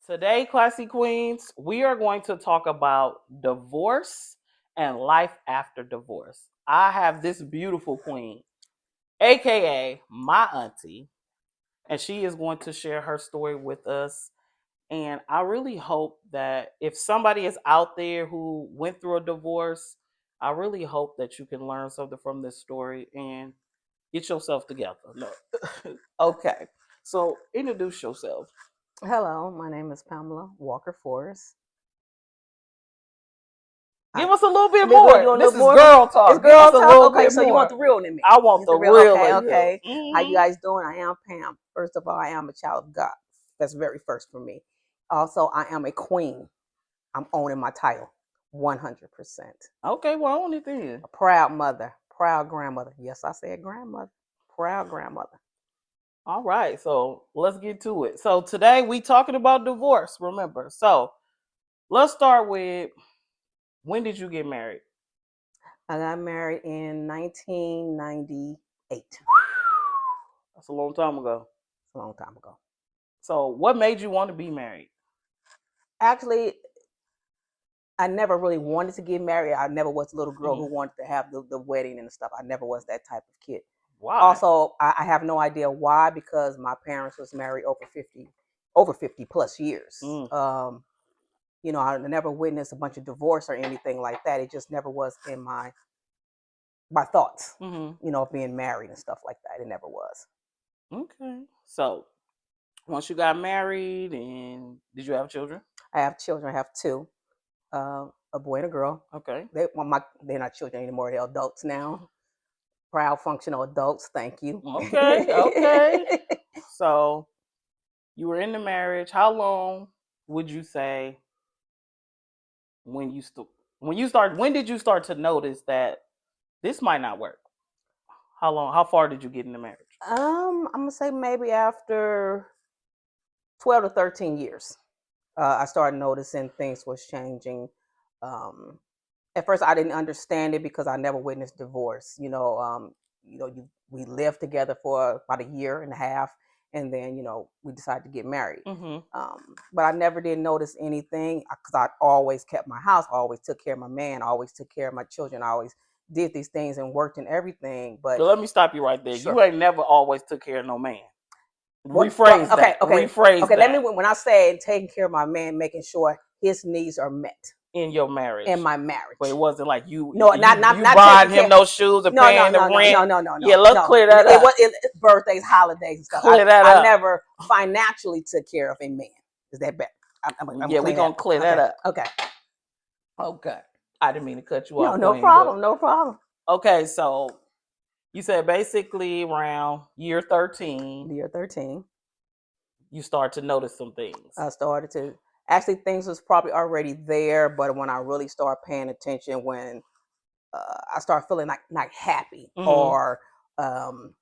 Today, Classy Queens, we are going to talk about divorce and life after divorce. I have this beautiful queen, aka my auntie, and she is going to share her story with us. And I really hope that if somebody is out there who went through a divorce, I really hope that you can learn something from this story and get yourself together. No. Okay. So introduce yourself. Hello, my name is Pamela Walker Forrest. Give I, us a little bit you more. want a This little is more? girl It's talk. Give us girl a talk. little Okay, bit so you want more. the real in me? I want It's the the real. real Okay, of okay. you. How you guys doing? I am Pam. First of all, I am a child of God. That's very first for me. Also, I am a queen. I'm owning my title, 100%. Okay, well, on it then. A proud mother, proud grandmother. Yes, I said grandmother. Proud grandmother. All right, so let's get to it. So today we talking about divorce, remember. So let's start with, when did you get married? I got married in 1998. That's a long time ago. A long time ago. So what made you want to be married? Actually, I never really wanted to get married. I never was a little girl who Mhm. wanted to have the wedding and stuff. I never was that type of kid. Why? Also, I have no idea why, because my parents was married over 50 plus years. Mm. I never witnessed a bunch of divorce or anything like that. It just never was in my thoughts, Mm-hmm. being married and stuff like that. It never was. Okay. So once you got married, and did you have children? I have children. I have two, a boy and a girl. Okay. They're not children anymore. They're adults now. Proud, functional adults. Thank you. Okay. Okay. So you were in the marriage. How long would you say when you when did you start to notice that this might not work? How long? How far did you get in the marriage? I'm gonna say maybe after 12 to 13 years, I started noticing things was changing. Um, at first, I didn't understand it because I never witnessed divorce. We lived together for about a year and a half, and then we decided to get married. Mm-hmm. But I never did notice anything because I always kept my house, I always took care of my man, I always took care of my children, I always did these things and worked and everything. But So let me stop you right there. sure. You ain't never always took care of no man. Well, Rephrase okay, that. okay, Rephrase okay. Let me that when I say taking care of my man, making sure his needs are met in your marriage. in my But it marriage. wasn't like you No, you not buying taking him care. no shoes and No, no, paying the no, no, rent. no, no, no, Yeah, no, let's no. clear that It up. was birthdays, holidays, and stuff. Clear that I up. never financially took care of a man. Is that better? I'm Yeah, we clear gonna that. clear that Okay, up. okay. Okay. I didn't mean to cut you No, off, no Queen, but problem, no problem. okay, so you said basically around year 13, Year 13, you start to notice some things. I started to actually things was probably already there, but when I really started paying attention, when I started feeling like not happy, Mm-hmm. or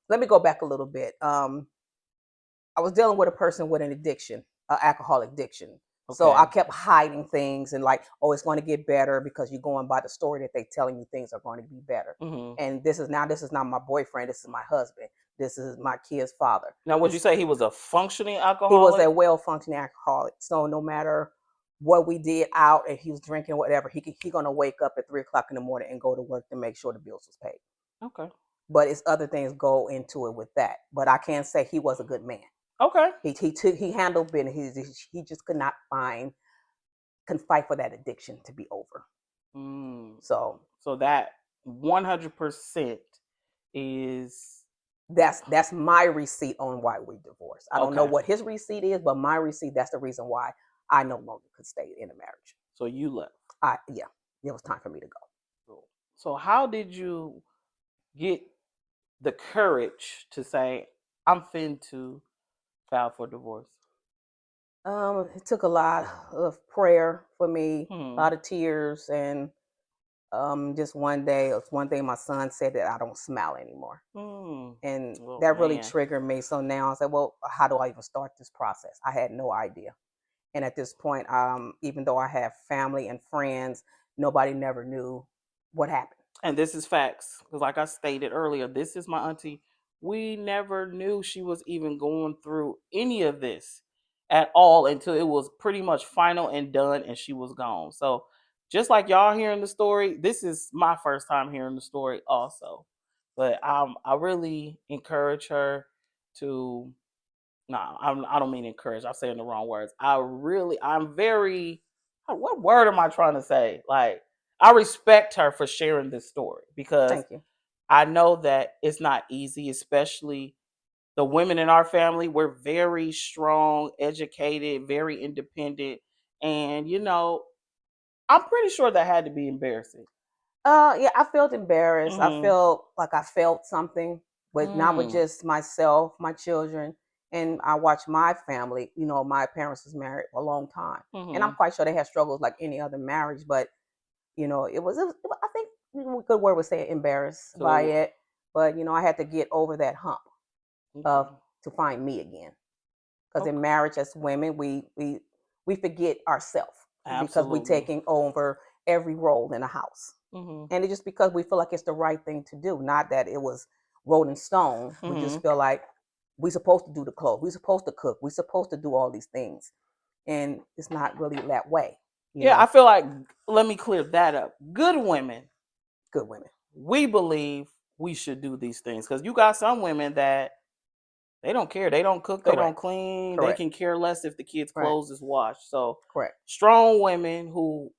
let me go back a little bit. I was dealing with a person with an addiction, alcoholic addiction. So Okay. I kept hiding things and like, oh, it's going to get better because you're going by the story that they're telling you things are going to be better. Mm-hmm. And this is not my boyfriend. This is my husband. This is my kid's father. Now, would you say he was a functioning He was alcoholic? a well-functioning alcoholic. So no matter what we did out, if he was drinking, whatever, he gonna wake up at 3 o'clock in the morning and go to work to make sure the bills was paid. Okay. But it's other things go into it with that. But I can't say he was a good man. Okay. He handled business. He just could not can fight for that addiction to be over. So that 100% is that's my receipt on why we divorced. I don't know okay. what his receipt is, but my receipt, that's the reason why I no longer could stay in a marriage. So you left. Yeah, it was time for me to go. So how did you get the courage to say, I'm fin to file for divorce? It took a lot of prayer for me, a Hmm. lot of tears, and just one day, it was one day my son said that I don't smile anymore. And Oh, that really man. triggered me. So now I said, well, how do I even start this process? I had no idea. And at this point, even though I have family and friends, nobody never knew what happened. And this is facts. Because like I stated earlier, this is my auntie. We never knew she was even going through any of this. at all until it was pretty much final and done and she was gone. So just like y'all hearing the story, this is my first time hearing the story also. But I really encourage her to no, I don't mean encourage. I'm saying the wrong words. I'm very, what word am I trying to say? Like, I respect her for sharing this story because Thank you. I know that it's not easy, especially the women in our family. We're very strong, educated, very independent. And, I'm pretty sure that had to be embarrassing. Yeah, I felt embarrassed. I Mm felt like I felt something, hmm. but not with just myself, my children, and I watched my family. You know, my parents was married for a long time, Mm and I'm hmm. quite sure they had struggles like any other marriage. But it was I think a good word would say embarrassed by So, it. But I had to get over that hump of okay. to find me again. Because in Okay. marriage, as women, we forget ourselves because we Absolutely. taking over every role in the house, Mm hmm. and it's just because we feel like it's the right thing to do, not that it was wrote in stone. We Mm just hmm. feel like we're supposed to do the clothes, we're supposed to cook, we're supposed to do all these things, and it's not really that way. You Yeah, I know, feel like, let me clear that up. Good women, good women. we believe we should do these things because you got some women that they don't care. They don't cook. They don't Correct. clean. They Correct. can care less if the kids' Right. clothes is washed. So Correct. strong women who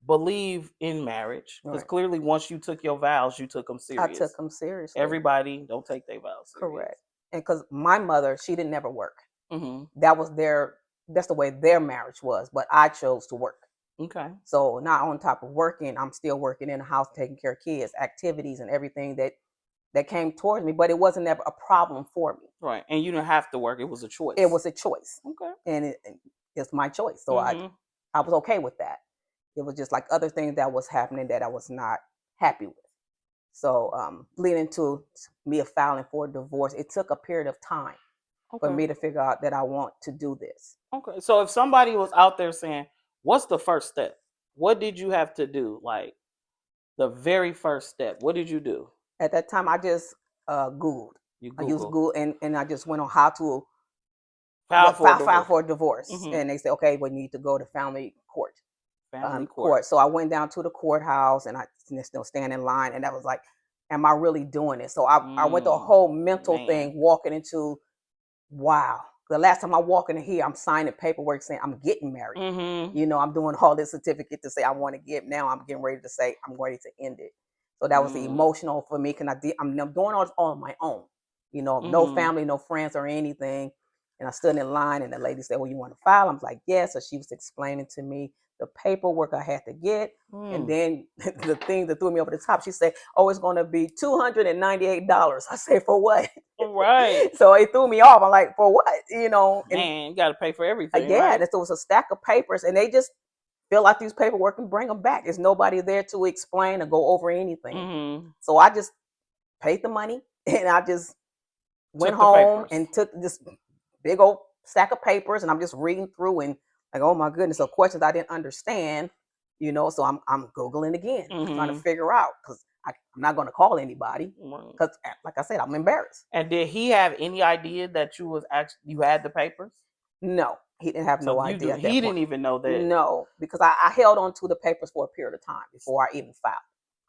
believe in marriage because Right. clearly once you took your vows, you took them I took serious. them seriously. Everybody don't take their vows serious. Correct. And because my mother, she didn't never work. Mm-hmm. That was that's the way their marriage was, but I chose to work. Okay. So not on top of working, I'm still working in the house, taking care of kids, activities, and everything that came towards me. But it wasn't never a problem for me. Right. And you didn't have to work. It was a It choice. was a choice, Okay. and it's my choice. So I Mm-hmm. I was okay with that. It was just like other things that was happening that I was not happy with. So leading to me filing for a divorce, it took a period of time for Okay. me to figure out that I want to do this. Okay. So if somebody was out there saying, what's the first step? What did you have to do? Like the very first step. What did you do? At that time, I just Googled. You I used Google Google and I just went on how to file for a file divorce. for a divorce. Mm-hmm. And they said, okay, well, you need to go to family court. Family court. Court. So I went down to the courthouse and I still stand in line. And that was like, am I really doing it? So I went through a whole mental Man. thing walking into, wow. The last time I walk in here, I'm signing paperwork saying I'm getting married. Mm-hmm. I'm doing all this certificate to say I want to get. Now I'm getting ready to say I'm ready to end it. So that was Mm-hmm. emotional for me. Cause I'm doing all this on my own. No Mm-hmm. family, no friends or anything. And I stood in line, and the lady said, "Well, you want to file?" I'm like, "Yes." So she was explaining to me the paperwork I had to get, and Mm. then the thing that threw me over the top. She said, "Oh, it's going to be $298." I say, "For what?" Right. So it threw me off. I'm like, "For what?" And Man, you gotta pay for everything, yeah, right? and so it was a stack of papers, and they just fill out these paperwork and bring them back. There's nobody there to explain or go over anything. Mm-hmm. So I just paid the money, and I just went Took the home papers. and took this big old stack of papers, and I'm just reading through and like, oh my goodness, so questions I didn't understand. So I'm googling again, trying to Mm-hmm. figure out because I'm not going to call anybody Right. because, like I said, I'm embarrassed. And did he have any idea that you had the papers? No, he didn't have So no you do idea at that he point. didn't even know that. No, because I held on to the papers for a period of time before I even filed.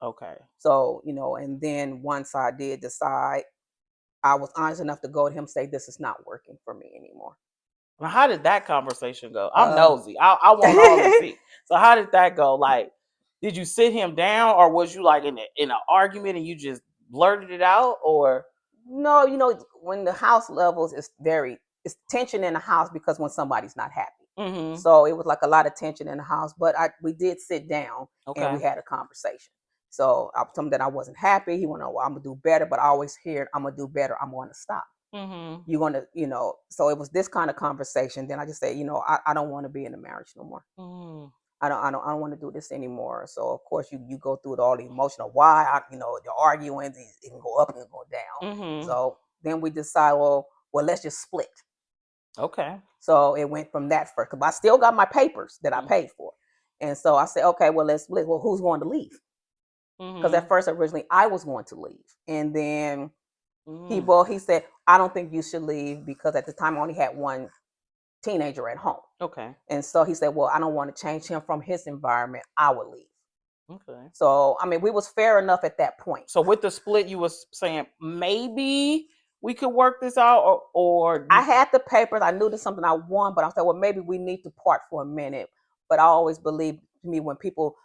Okay. So, and then once I did decide, I was honest enough to go to him and say, this is not working for me anymore. Now, how did that conversation go? I'm Uh, nosy. I want all the tea. So how did that go? Like, did you sit him down, or was you like in an argument and you just blurted it out, or? no, when the house levels, it's tension in the house because when somebody's not happy. Mm-hmm. So it was like a lot of tension in the house, but we did sit down and we Okay. had a conversation. So I told him that I wasn't happy. He went, "Oh, well, I'm gonna do better," but I always hear, "I'm gonna do better. I'm gonna stop." Mm-hmm. You're gonna, So it was this kind of conversation. Then I just said, I don't want to be in a marriage no more. Mm-hmm. I don't want to do this anymore. So of course you go through it all the emotional why the arguing, it can go up and go down. Mm-hmm. So then we decide, well, let's just split. Okay. So it went from that first, because I still got my papers that I paid for. And so I said, okay, well, let's split. Well, who's going to leave? Because Mm-hmm. at first, originally, I was going to leave. And then Mm-hmm. he said, I don't think you should leave because at the time I only had one teenager at home. Okay. And so he said, well, I don't want to change him from his environment. I would leave. Okay. So, I mean, we was fair enough at that point. So with the split, you was saying maybe we could work this out, or I had the papers. I knew there's something I won, but I said, well, maybe we need to part for a minute. But I always believe, to me, when people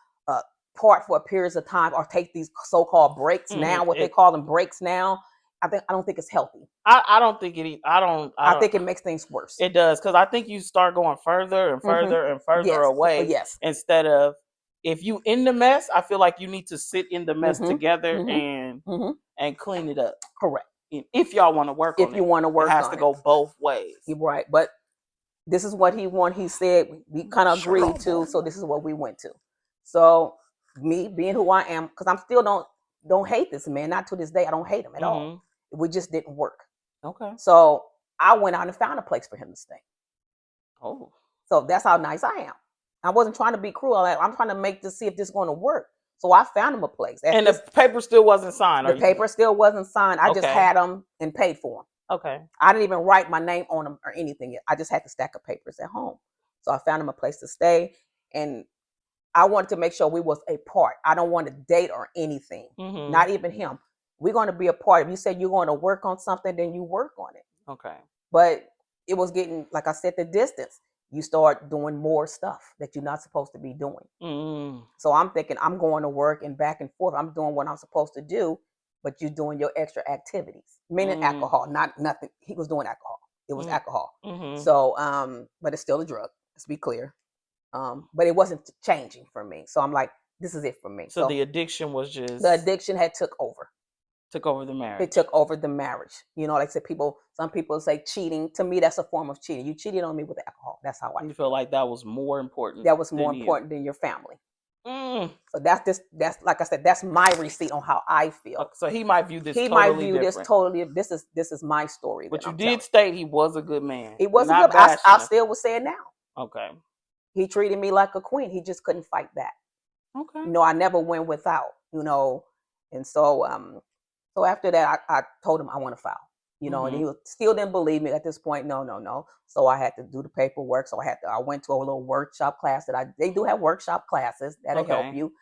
part for periods of time or take these so-called breaks now, what they call them breaks now, I don't think it's healthy. I don't think it. I think it makes things worse. It does, because I think you start going further and further and further away. Yes. Instead of, if you in the mess, I feel like you need to sit in the mess together and clean it up. Correct. If y'all want to work on it. If you want to work on it. It has to go both ways. You're right. But this is what he wanted. He said we kind of agreed to, so this is what we went to. So me being who I am, because I'm still don't hate this man. Not to this day, I don't hate him at all. We just didn't work. Okay. So I went out and found a place for him to stay. Oh. So that's how nice I am. I wasn't trying to be cruel. I'm trying to see if this is going to work. So I found him a place. And the paper still wasn't signed. The paper still wasn't signed. I just had them and paid for them. Okay. I didn't even write my name on them or anything yet. I just had the stack of papers at home. So I found him a place to stay, and I wanted to make sure we was a part. I don't want to date or anything. Not even him. We're going to be a part. If you say you're going to work on something, then you work on it. Okay. But it was getting, like I said, the distance. You start doing more stuff that you're not supposed to be doing. So I'm thinking I'm going to work and back and forth. I'm doing what I'm supposed to do, but you're doing your extra activities, meaning alcohol, not nothing. He was doing alcohol. It was alcohol. So, but it's still a drug. Let's be clear. But it wasn't changing for me. So I'm like, this is it for me. So the addiction was just the addiction had took over the marriage. It took over the marriage. You know, like I said, some people say cheating. To me, that's a form of cheating. You cheated on me with alcohol. That's how I feel like that was more important. That was more important than your family. So that's like I said, that's my receipt on how I feel. So he might view this. This is my story. But you did state he was a good man. He was a good. I still would say it now. Okay. He treated me like a queen. He just couldn't fight that. Okay. You know, I never went without. You know, and so so after that, I told him I want to file. You know, and he still didn't believe me at this point. No. So I had to do the paperwork. So I went to a little workshop class they do have workshop classes that'll help you.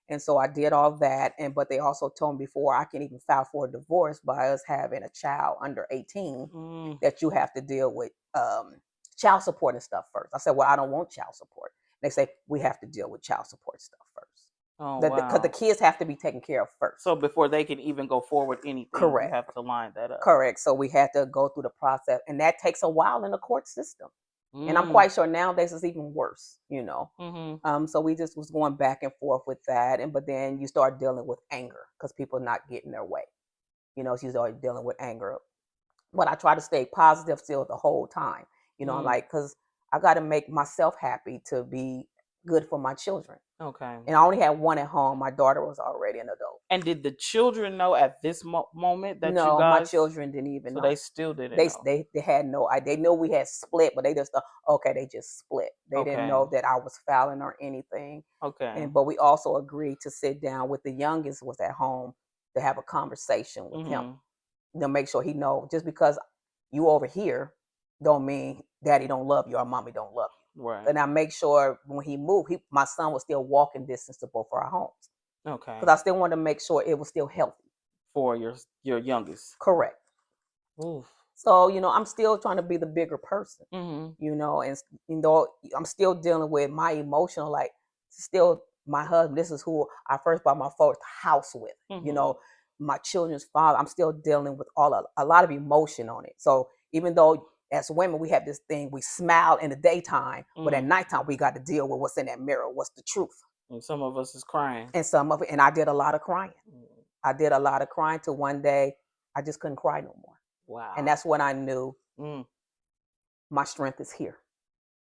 And so I did all that. But they also told me before I can even file for a divorce by us having a child under 18 that you have to deal with child support and stuff first. I said, well, I don't want child support. They say we have to deal with child support stuff first. Oh, wow. Because the kids have to be taken care of first. So before they can even go forward anything, correct, you have to line that up. Correct. So we had to go through the process, and that takes a while in the court system. And I'm quite sure nowadays it's even worse, you know. So we just was going back and forth with that, but then you start dealing with anger because people not getting their way. You know, she's already dealing with anger. But I try to stay positive still the whole time. You know, like, because I got to make myself happy to be good for my children. Okay. And I only had one at home. My daughter was already an adult. And did the children know at this moment that no, you guys? My children didn't even know. So they still didn't know. They had no idea. They knew we had split, but they just thought, okay, they just split. They didn't know that I was fouling or anything. Okay. But we also agreed to sit down with the youngest was at home to have a conversation with him. You know, make sure he know just because you over here don't mean daddy don't love you or mommy don't love you. Right. And I make sure when he moved, my son was still walking distance to both of our homes. Okay. Because I still wanted to make sure it was still healthy. For your youngest. Correct. Oof. So, you know, I'm still trying to be the bigger person, you know, and you know, I'm still dealing with my emotional, like still my husband, this is who I first bought my first house with, you know, my children's father, I'm still dealing with a lot of emotion on it. So even though as women, we have this thing, we smile in the daytime, but at nighttime, we got to deal with what's in that mirror, what's the truth. And some of us is crying. And I did a lot of crying. I did a lot of crying till one day, I just couldn't cry no more. Wow. And that's when I knew my strength is here.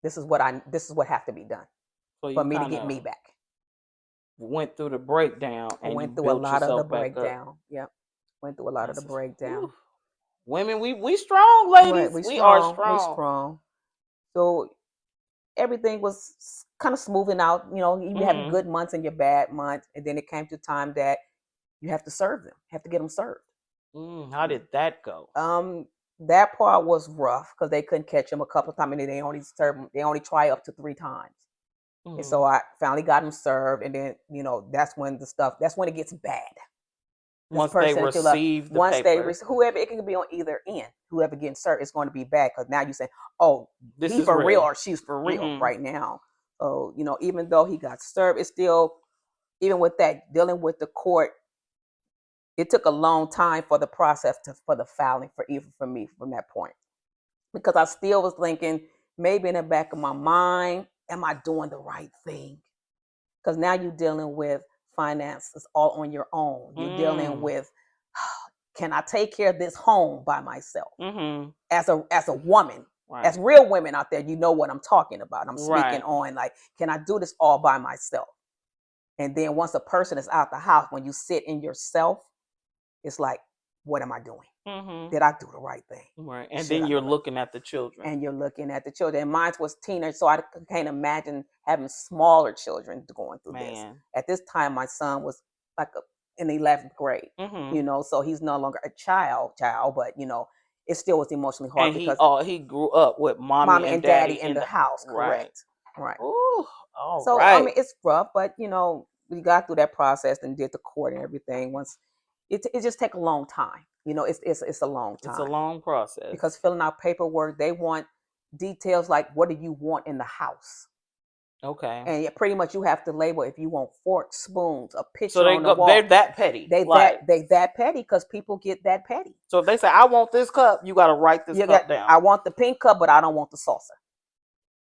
This is what have to be done for me to get me back. Went through the breakdown. I went through a lot of the breakdown. Yep. Went through a lot of the breakdown. Oof. Women, we strong, ladies. Right, we are strong. We strong. So everything was kind of smoothing out. You know, you have good months and your bad months, and then it came to time that you have to serve them. You have to get them served. How did that go? That part was rough because they couldn't catch him a couple of times, and they only serve him. They only try up to 3 times. And so Mm-hmm. I finally got him served, and then that's when the stuff. That's when it gets bad. This Once they person that you love, receive the once they paper, whoever it can be on either end, whoever getting served, it's going to be bad because now you say, oh, this he is for real real. or she's for real Mm-hmm. right now. So even though he got served, it's still even with that dealing with the court. It took a long time for the process for the filing for even for me from that point because I still was thinking maybe in the back of my mind, am I doing the right thing? Because now you're dealing with finances all on your own. You're dealing Mm. with, can I take care of this home by myself? Mm-hmm. As a woman, Right. as real women out there, you know what I'm talking about. I'm speaking Right. on like, can I do this all by myself? And then once a person is out the house, when you sit in yourself, it's like, what am I doing? Mm-hmm. Did I do the right thing? Right. And Should then I do you're it? looking at the children. And you're looking at the children. And mine was teenage, so I can't imagine having smaller children going through this. Man. At this time, my son was like in the 11th grade, Mm-hmm. so he's no longer a child, but it still was emotionally hard And because he grew up with mommy mommy and and daddy daddy in in the the house, right. correct, right. Ooh, all So I right. mean, it's rough, but we got through that process and did the court and everything. Once it just take a long time, it's a long It's a time long process. because filling out paperwork, they want details like what do you want in the house, Okay. and pretty much you have to label if you want forks, spoons, a So picture they on the go they're wall. that petty. They that Like, they that petty because people get that petty. so if they say I want this cup, you gotta write this You got cup down. I want the pink cup, but I don't want the saucer.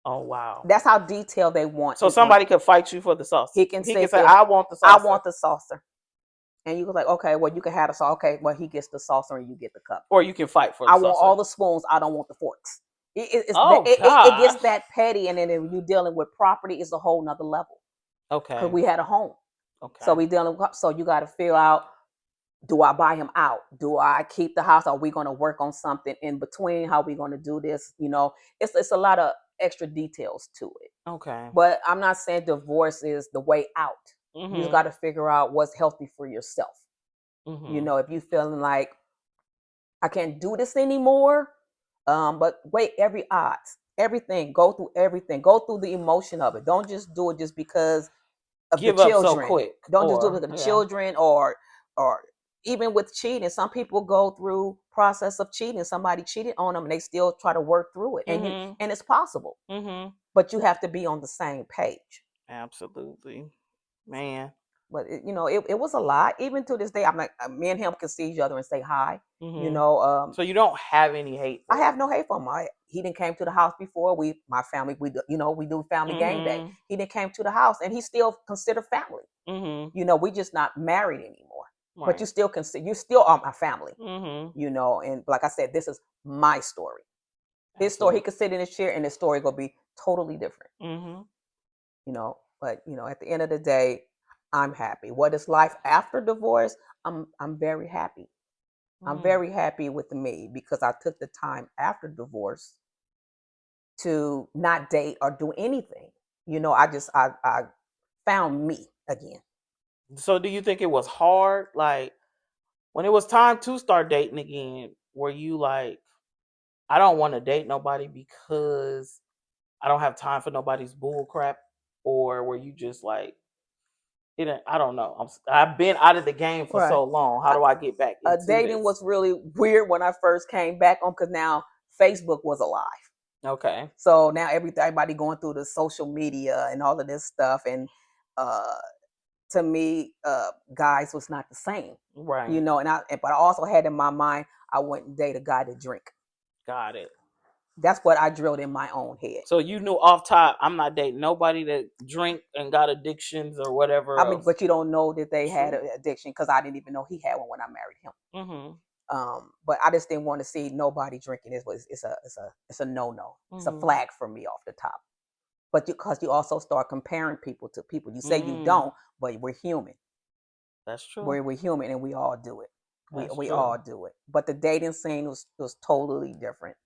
Oh wow. That's how detailed they want So it on. somebody could fight you for the sauce. He can He say can say, if I want the I saucer. want the saucer, and you go like, okay, well you can have the saucer. Okay, well he gets the saucer and you get the cup. Or you can fight for the I want saucer. all the spoons. I don't want the forks. Oh It gets gosh. that petty, and then if you're dealing with property, it's a whole nother level because Okay. we had a home. So Okay. we dealing with, so you got to figure out, do I buy him out? Do I keep the house? Are we going to work on something in between? How are we going to do this? It's a lot of extra details to it. Okay. But I'm not saying divorce is the way out. You just Mm-hmm. got to figure out what's healthy for yourself. Mm-hmm. If you feeling like I can't do this anymore, but wait, every odds, everything, go through everything, go through the emotion of it. Don't just do it just because of the Give up so children. quick. Don't just do it Or because of the yeah. children or even with cheating. Some people go through process of cheating. Somebody cheated on them and they still try to work through it. Mm-hmm. And it's possible. Mm-hmm. But you have to be on the same page. Absolutely. Man. But it was a lot. Even to this day, I'm like, me and him can see each other and say hi. Mm-hmm. So you don't have any hate I for have him. no hate for him. He didn't came to the house before. My family, we do family game day. Mm-hmm. He didn't came to the house, and he still considered family. Mm-hmm. We just not married anymore. But Right. you still consider, you still are my family. Mm-hmm. And like I said, this is my story. His story, he Absolutely. could sit in his chair, and his story gonna be totally different. Mm-hmm. But at the end of the day, I'm happy. What is life after divorce? I'm very happy. I'm Mm. very happy with me because I took the time after divorce to not date or do anything. I found me again. So do you think it was hard? Like when it was time to start dating again, were you like, I don't want to date nobody because I don't have time for nobody's bull crap? Or were you just like, I don't know. I've been out of the game for Right. so long. How Uh, do I get back into Dating this? was really weird when I first came back on because now Facebook was alive. Okay. So now everybody going through the social media and all of this stuff, and uh, to me, guys was not the same, Right. but I also had in my mind I wouldn't date a guy to drink. Got it. That's what I drilled in my own head. So you knew off top, I'm not dating nobody that drink and got addictions or whatever I mean, else. but you don't know that they had True. an addiction because I didn't even know he had one when I married him. Mm-hmm. But I just didn't want to see nobody drinking. It's a no. It's a Mm-hmm. flag for me off the top. But because you also start comparing people to people, you say you Mm. don't, but we're human. That's true. We're human, and we all do it. We That's we true. all do it. But the dating scene was totally different.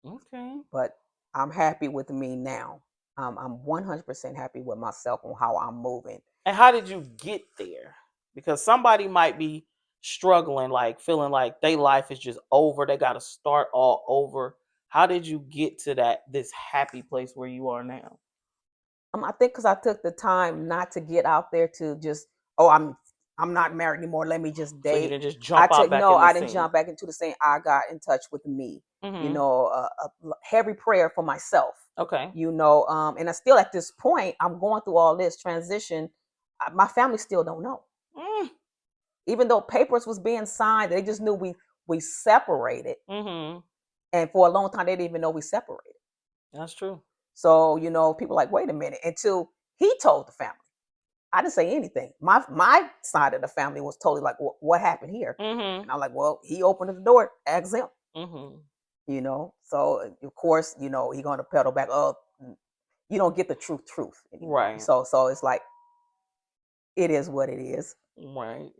Okay. But I'm happy with me now. I'm 100% happy with myself on how I'm moving. And how did you get there? Because somebody might be struggling, like feeling like their life is just over. They got to start all over. How did you get to this happy place where you are now? I think because I took the time not to get out there to just, oh, I'm not married anymore. Let me just So you date. didn't just jump out back No, in the I didn't scene. jump back into the same. I got in touch with me. Mm-hmm. A heavy prayer for myself. Okay. And I still at this point, I'm going through all this transition. My family still don't know, Mm. even though papers was being signed. They just knew we separated, Mm-hmm. and for a long time they didn't even know we separated. That's true. So people like, wait a minute, until he told the family. I didn't say anything. My side of the family was totally like, what happened here? Mm-hmm. And I'm like, well, he opened the door, ask him. Mm-hmm. So of course, he gonna pedal back. Oh, you don't get the truth anymore. Right. So it's like, it is what it is. Right.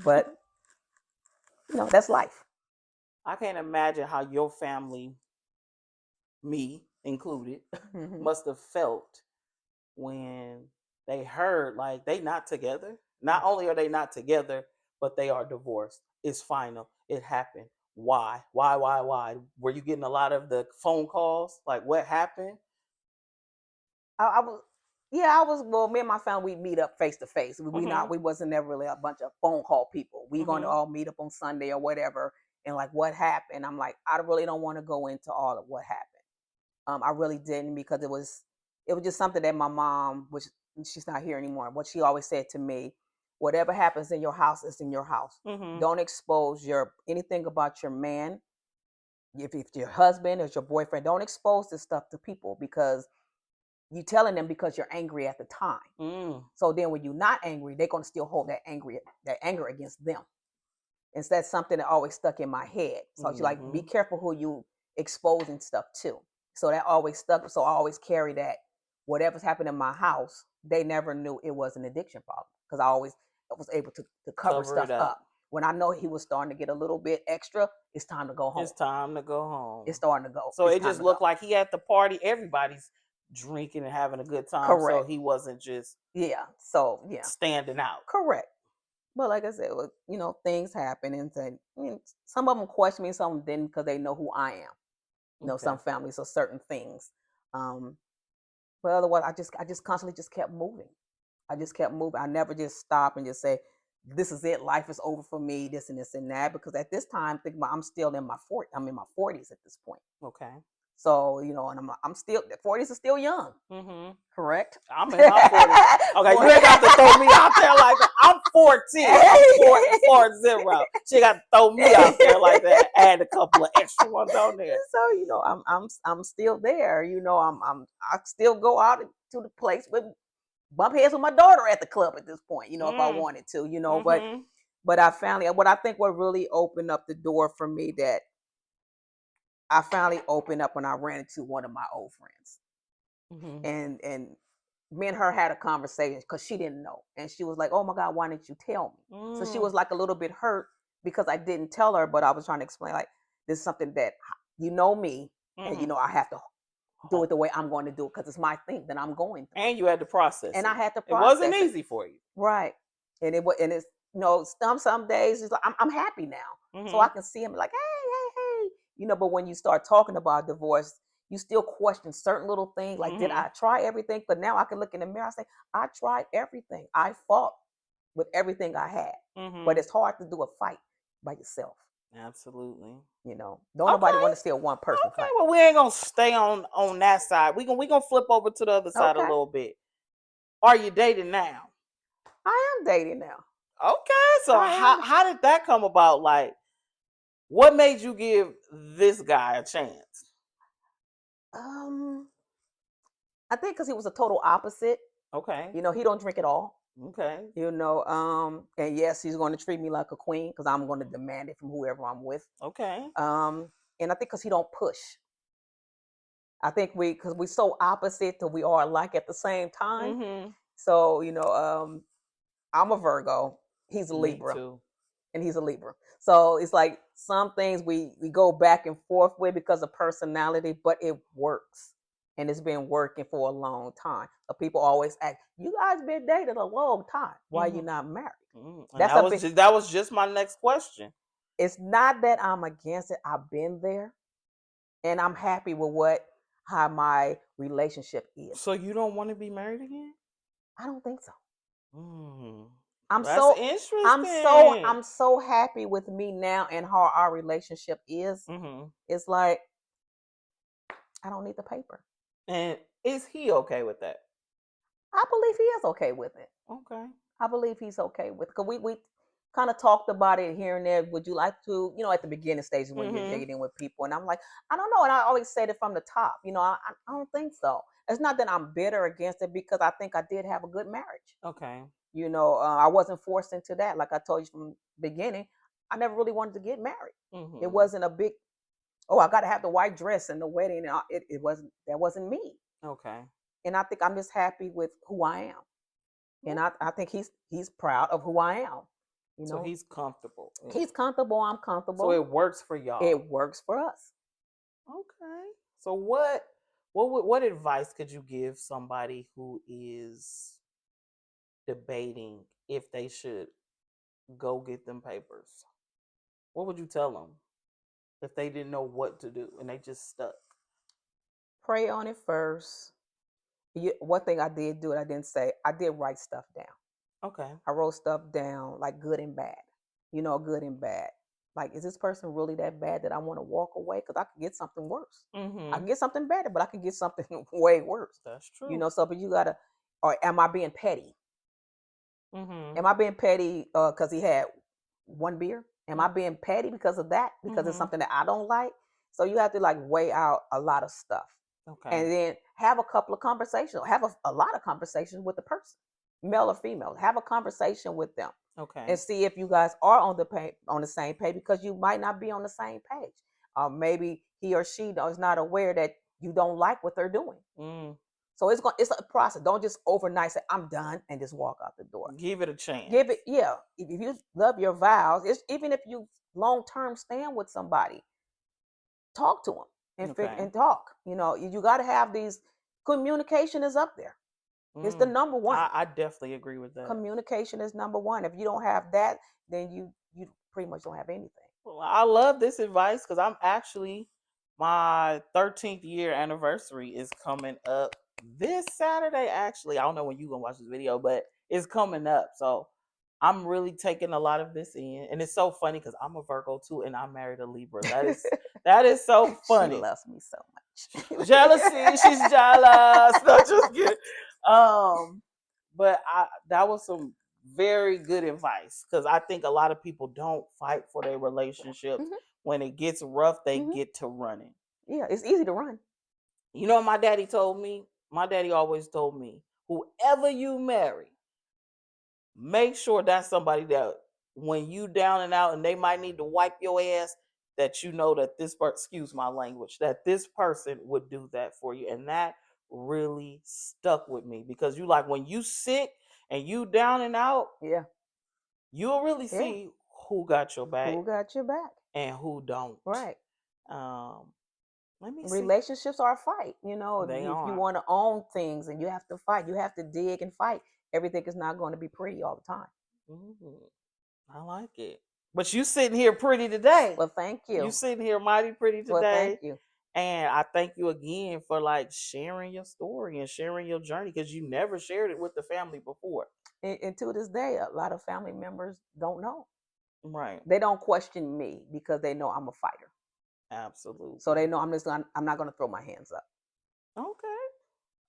But that's life. I can't imagine how your family, me included, Mm-hmm. must have felt when they heard like they not together. Not only are they not together, but they are divorced. It's final. It happened. Why? Why? Were you getting a lot of the phone calls? Like what happened? I was, yeah, I was. Well, me and my family, we meet up face to face. Mm-hmm. We wasn't never really a bunch of phone call people. We going to Mm-hmm. all meet up on Sunday or whatever, and like, what happened? I'm like, I really don't want to go into all of what happened. I really didn't, because it was just something that my mom, which she's not here anymore, what she always said to me: whatever happens in your house is in your house. Mm-hmm. Don't expose anything about your man. If it's your husband or your boyfriend, don't expose this stuff to people, because you telling them because you're angry at the time. Mm. So then when you're not angry, they're gonna still hold that anger against them. And so that's something that always stuck in my head. So she's like, be Mm-hmm. careful who you exposing stuff to. So that always stuck. So I always carry that. Whatever's happened in my house, they never knew it was an addiction problem, because I always was able to cover Cover it stuff up. up. When I know he was starting to get a little bit extra, it's time to go home. It's time to go home. It's starting to go. So It's it just time to looked go. like he at the party. Everybody's drinking and having a good time. So Correct. he wasn't just Yeah. So yeah. standing out. Correct. But like I said, things happen, and some of them question me, some of them didn't, because they know who I am. Okay. Some families or certain things. Um, but otherwise, I just constantly just kept moving. I just kept moving. I never just stop and just say, "This is it. Life is over for me. This and this and that." Because at this time, think about, I'm still in my 40s. I'm in my 40s at this point. Okay. So and I'm still, the 40s is still young. Mm-hmm. Correct. I'm in my 40s. Okay, you ain't got to throw me out there like that. I'm 14. I'm 40. She got to throw me out there like that. Add a couple of extra ones on there. So I'm still there. I still go out to the place with bump heads with my daughter at the club at this point. If I wanted to. But Mm-hmm. I finally, what I think what really opened up the door for me, that I finally opened up when I ran into one of my old friends, Mm-hmm. and me and her had a conversation, because she didn't know, and she was like, "Oh my God, why didn't you tell me?" So she was like a little bit hurt because I didn't tell her, but I was trying to explain, like, this is something that me, and Mm-hmm. I have to do it the way I'm going to do it, because it's my thing that I'm going through, And you had to process and it. I had to It wasn't process it. easy for you. Right. And it's some days it's like, I'm happy now, so Mm-hmm. I can see him like, hey. But when you start talking about divorce, you still question certain little things, like, did Mm-hmm. I try everything? But now I can look in the mirror, I say, I tried everything. I fought with everything I had. But Mm-hmm. it's hard to do a fight by yourself. Absolutely. Don't nobody Okay. want to see a one person Okay. fight. Well, we ain't gonna stay on that side. We gonna flip over to the other side a Okay. little bit. Are you dating now? I am dating now. Okay. So I am. how did that come about? Like, what made you give this guy a chance? um I think because he was a total opposite. Okay. He don't drink at all. Okay. And yes, he's going to treat me like a queen, because I'm going to demand it from whoever I'm with. Okay. And I think because he don't push. I think because we so opposite that we are alike at the same time. Mm-hmm. So I'm a Virgo, he's a Me Libra, too. and he's a Libra. So it's like some things we go back and forth with because of personality, but it works. And it's been working for a long time. So people always ask, you guys been dating a long time. Why you Mm-hmm. not married? And That's a big. that was just my next question. It's not that I'm against it. I've been there, and I'm happy with what how my relationship is. So you don't want to be married again? I don't think so. Mm, I'm that's so interesting. I'm so happy with me now and how our relationship is. Hmm. It's like I don't need the paper. And is he okay with that? I believe he is okay with it. Okay. I believe he's okay with because we kind of talked about it here and there. Would you like to, at the beginning stages when you're Hmm. dating with people? And I'm like, I don't know. And I always said it from the top. I don't think so. It's not that I'm bitter against it because I think I did have a good marriage. Okay. I wasn't forced into that. Like I told you from the beginning, I never really wanted to get married. It Hmm. wasn't a big, oh, I got to have the white dress and the wedding. And it wasn't, that wasn't me. Okay. And I think I'm just happy with who I am. And I think he's proud of who I am. You So know, he's comfortable. he's comfortable. I'm So comfortable. it works for y'all. It works for us. Okay. So what advice could you give somebody who is debating if they should go get them papers? What would you tell them if they didn't know what to do and they just stuck? Pray on it first. One thing I did do it, I didn't say, I did write stuff down. Okay. I wrote stuff down like good and bad. Good and bad. Like, is this person really that bad that I want to walk away? Because I could get something worse. I can Mm-hmm. get something better, but I can get something way worse. That's true. But you gotta, or am I being petty? Mm-hmm. Am I being petty because he had one beer? Am I being petty because of that? Because it's Mm-hmm. something that I don't like? So you have to like weigh out a lot of stuff Okay. and then have a couple of conversations, have a lot of conversations with the person, male or female. Have a conversation with them Okay. and see if you guys are on the same page because you might not be on the same page. Maybe he or she is not aware that you don't like what they're doing. Mm. So it's a process. Don't just overnight say I'm done and just walk out the door. Give it a chance. Give it, yeah. If you love your vows, even if you long term stand with somebody, talk to them Okay. and talk. You got to have these. Communication is up there. It's the Mm. number one. I definitely agree with that. Communication is number one. If you don't have that, then you pretty much don't have anything. Well, I love this advice because I'm actually my 13th year anniversary is coming up this Saturday. Actually, I don't know when you're gonna watch this video, but it's coming up. So I'm really taking a lot of this in, and it's so funny because I'm a Virgo too, and I married a Libra. That is so She funny. loves me so much. Jealousy, she's jealous. No, just kidding. Um, but that was some very good advice because I think a lot of people don't fight for their relationships. Hmm. When it gets rough, they Hmm. get to running. Yeah, it's easy to run. You know what my daddy told me? My daddy always told me, whoever you marry, make sure that's somebody that when you down and out and they might need to wipe your ass, that you know that this person, excuse my language, that this person would do that for you. And that really stuck with me because you like when you sick and you down and out, Yeah, you'll really yeah. see who got your back Who got your back? and who don't. Right. Um, let me see. Relationships are a fight. They If you are. want to own things and you have to fight, you have to dig and fight. Everything is not going to be pretty all the time. Mhm. I like it. But you sitting here pretty today. Well, thank You you. sitting here mighty pretty Well, thank today. you. And I thank you again for like sharing your story and sharing your journey because you never shared it with the family before. And to this day, a lot of family members don't know. Right. They don't question me because they know I'm a fighter. So Absolutely. they know I'm not going to throw my hands up. Okay.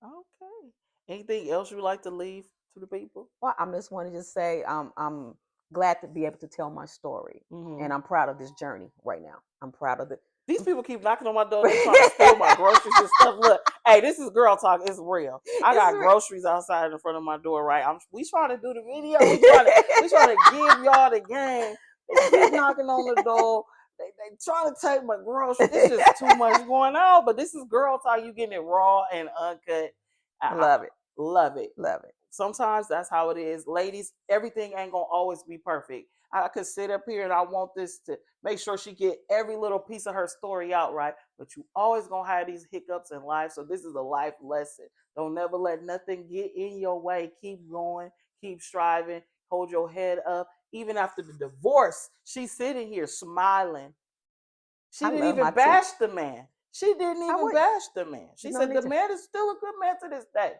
Okay. Anything else you would like to leave to the people? Well, I'm just want to just say I'm glad to be able to tell my story, Hmm. and I'm proud of this journey right now. I'm proud of it. These people keep knocking on my door. They trying to steal my groceries and stuff. Look, hey, this is girl talk. It's real. I It's got groceries outside in front of my door. Right. We trying to do the video. We trying to give y'all the game. They keep knocking on the door. They trying to take my groceries. It's just too much going on. But this is girl talk. You getting it raw and uncut. I Love it. love it. Love it. Sometimes that's how it is. Ladies, everything ain't gonna always be perfect. I could sit up here and I want this to make sure she get every little piece of her story out right. But you always gonna have these hiccups in life. So this is a life lesson. Don't never let nothing get in your way. Keep going, keep striving, hold your head up. Even after the divorce, she's sitting here smiling. She I didn't love my even tea. bash the man. She didn't I even wouldn't. bash the man. She There's no said need the to. man is still a good man to this day.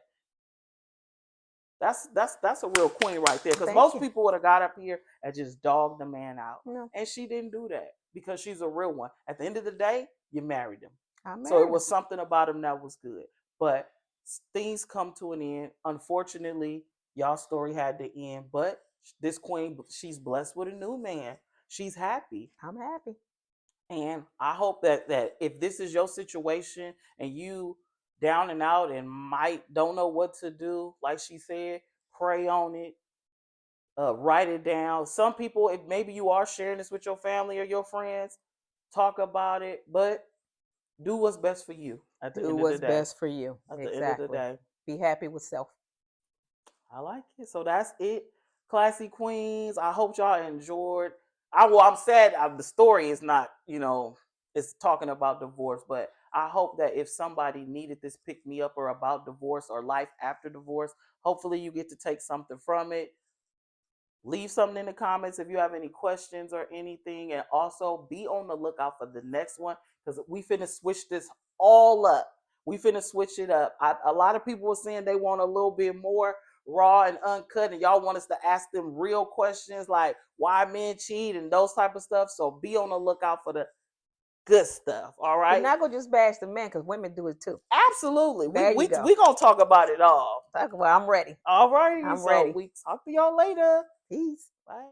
That's a real queen right there. Because Thank most you. people would have got up here and just dogged the man out, No, and she didn't do that because she's a real one. At the end of the day, you married him, I so it married him. was something about him that was good. But things come to an end. Unfortunately, y'all story had to end. But this queen, she's blessed with a new man. She's happy. I'm happy. And I hope that if this is your situation and you down and out and might don't know what to do, like she said, pray on it, write it down. Some people, if maybe you are sharing this with your family or your friends, talk about it, but do what's best for you at the Do end of the what's day. best for you. At the end of the Exactly. day. Be happy with self. I like it. So that's it, classy queens. I hope y'all enjoyed. I'm sad. The story is not, it's talking about divorce, but I hope that if somebody needed this pick me up or about divorce or life after divorce, hopefully you get to take something from it. Leave something in the comments if you have any questions or anything, and also be on the lookout for the next one because we finna switch this all up. We finna switch it up. A lot of people were saying they want a little bit more raw and uncut, and y'all want us to ask them real questions like why men cheat and those type of stuff. So be on the lookout for the good stuff. All We're right. not gonna just bash the men because women do it too. Absolutely. We There you we go. we gonna talk about it all. Talk about. I'm ready. All righty. I'm So ready. we talk to y'all later. Peace. Bye.